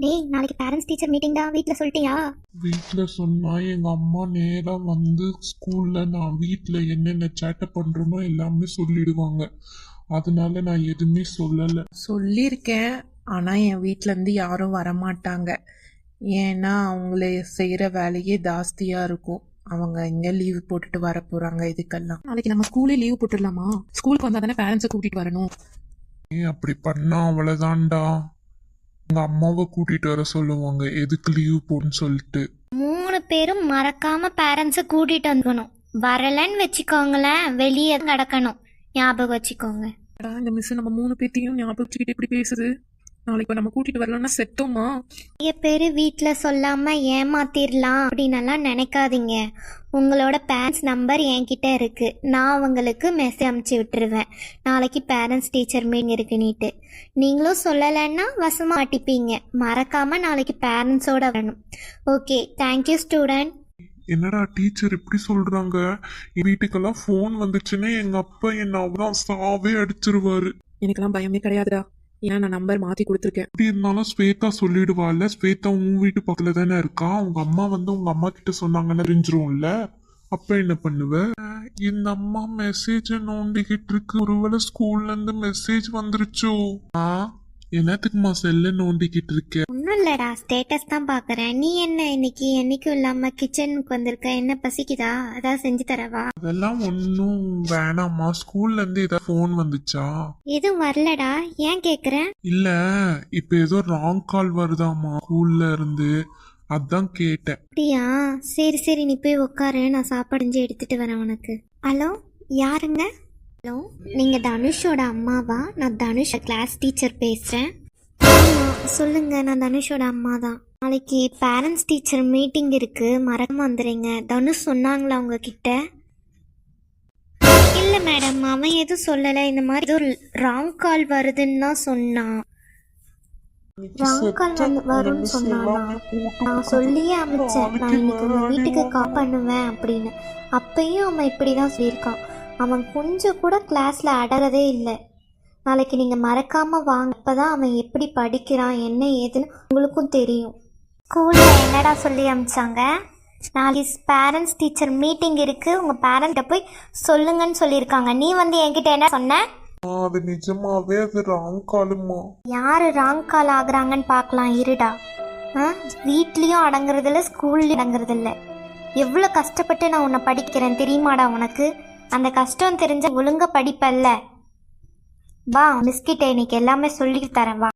ஏய், நாளைக்கு parents teacher meeting தான், வீட்ல சொல்லிட்டியா? வீட்ல சொன்னா எங்க அம்மா நேரா வந்து ஸ்கூல்ல நான் வீட்ல என்னென்ன சேட்டை பண்றேனோ எல்லாமே சொல்லிடுவாங்க. அதனால நான் எதுவுமே சொல்லல. சொல்லியிருக்கேன், ஆனால் என் வீட்டிலேருந்து யாரும் வரமாட்டாங்க. ஏன்னா அவங்களே செய்கிற வேலையே ஜாஸ்தியாக இருக்கும். அவங்க இங்கே லீவ் போட்டுட்டு வர போகிறாங்க. இதுக்கெல்லாம் நாளைக்கு நம்ம ஸ்கூலே லீவ் போட்டுடலாமா? ஸ்கூலுக்கு வந்தால் தானே பேரண்ட்ஸை கூட்டிகிட்டு வரணும். ஏன் அப்படி பண்ணா அவ்வளவுதான்டா. எங்க அம்மாவை கூட்டிட்டு வர சொல்லுவாங்க எதுக்கு லீவ் போன்னு சொல்லிட்டு. 3 பேரும் மறக்காம பேரண்ட்ஸை கூட்டிட்டு வந்துக்கணும். வரலன்னு வச்சுக்கோங்களேன், வெளியே கிடக்கணும். ஞாபகம் வச்சுக்கோங்க. இந்த மிஸ் நம்ம 3 பேர்த்தையும் ஞாபகம் வச்சுக்கிட்டு இப்படி பேசுது. நாளைக்கு இப்போ நம்ம கூட்டிட்டு வரலன்னா செத்தோமா? நிறைய பேர் வீட்டில் சொல்லாம ஏமாத்திரலாம் அப்படின்னலாம் நினைக்காதீங்க. உங்களோட பேரண்ட்ஸ் நம்பர் என்கிட்ட இருக்கு. நான் அவங்களுக்கு மெசேஜ் அனுப்பிச்சி விட்டுருவேன், நாளைக்கு பேரண்ட்ஸ் டீச்சர் மீட்டிங் இருக்குன்னுட்டு. நீங்களும் சொல்லலைன்னா வசமா மாட்டிப்பீங்க. மறக்காம நாளைக்கு பேரண்ட்ஸோட வரணும். Okay, thank you student. என்னடா டீச்சர் இப்படி சொல்றாங்க? என் வீட்டுக்கெல்லாம் ஃபோன் வந்துச்சுன்னா எங்க அப்பா என்ன அவ்வளோ சாவே அடிச்சிருவாரு. எனக்கெல்லாம் பயமே கிடையாதுடா, ஏன்னா நான் நம்பர் மாற்றி கொடுத்துருக்கேன். எப்படி இருந்தாலும் ஸ்வேதா சொல்லிடுவாள்ல. ஸ்வேதா உன் வீட்டு பக்கத்துல தானே இருக்கா. உங்க அம்மா வந்து உங்க அம்மா கிட்ட சொன்னாங்கன்னு தெரிஞ்சிரும்ல. அப்ப என்ன பண்ணுவ? இந்த அம்மா மெசேஜ நோண்டிக்கிட்டு இருக்கு. ஒருவேளை ஸ்கூல்ல இருந்து மெசேஜ் வந்துருச்சோ? என்னத்துக்குமா செல்ல நோண்டிக்கிட்டு இருக்க? ஒன்றும் இல்லடா, ஸ்டேட்டஸ் தான் பார்க்குறேன். நீ என்ன இன்னைக்கு என்னைக்கும் இல்லாம கிச்சனுக்கு வந்திருக்க? என்ன பசிக்குதா? அதான் செஞ்சு தரவா? அதெல்லாம் ஒன்னும் வேணாமா. ஸ்கூல்ல இருந்து ஏதாவது ஃபோன் வந்துச்சா? எதுவும் வரலடா. ஏன் கேக்குறேன்? இல்ல, இப்ப ஏதோ ராங் கால் வருதாமா ஸ்கூல்ல இருந்து, அதான் கேட்டேன். அப்படியா? சரி சரி, நீ போய் உட்காரு, நான் சாப்பாடு செஞ்சு எடுத்துட்டு வரேன் உனக்கு. ஹலோ, யாருங்க? ஹலோ, நீங்க தனுஷோட அம்மாவா? நான் தனுஷ் கிளாஸ் டீச்சர் பேசுறேன். சொல்லுங்க, நான் தனுஷோட அம்மா தான். நாளைக்கு பேரண்ட்ஸ் டீச்சர் மீட்டிங் இருக்கு, மறக்காம வந்துடுங்க. தனுஷ் சொன்னாங்களா உங்ககிட்ட? இல்ல மேடம், அவன் எதுவும் சொல்லல. இந்த மாதிரி ஏதோ ராங் கால் வருதுன்னு தான் சொன்னான். ராங் கால் வரும்னு சொன்னானா? நான் சொல்லியே அனுப்பிச்சேன், நான் இன்னைக்கு உங்க வீட்டுக்கு கால் பண்ணுவேன் அப்படின்னு. அப்பயும் அவன் இப்படிதான் சொல்லியிருக்கான். அவன் கொஞ்சம் கூட கிளாஸ்ல அடறதே இல்லை. நாளைக்கு நீங்க மறக்காம வாங்க, அப்பதான் அவன் எப்படி படிக்கிறான் என்ன ஏதுன்னு உங்களுக்கும் தெரியும். ஸ்கூல்ல என்னடா சொல்லி அனுப்பிச்சாங்க? நாளைக்கு பேரண்ட்ஸ் டீச்சர் மீட்டிங் இருக்கு, உங்க பேரண்ட்ட போய் சொல்லுங்கன்னு சொல்லியிருக்காங்க. நீ வந்து என்கிட்ட என்ன சொன்ன? அது நிஜமாவே அது ராங் காலுமா? யாரு ராங் கால் ஆகுறாங்கன்னு பார்க்கலாம், இருடா. வீட்லயும் அடங்குறதில்ல, ஸ்கூல்லையும் அடங்குறதில்ல. எவ்வளோ கஷ்டப்பட்டு நான் உன்னை படிக்கிறேன் தெரியுமாடா உனக்கு? அந்த கஷ்டம் தெரிஞ்ச ஒழுங்கா படிப்பல்ல. வா, மிஸ்கிட்ட இன்னைக்கு எல்லாமே சொல்லி தரேன், வா.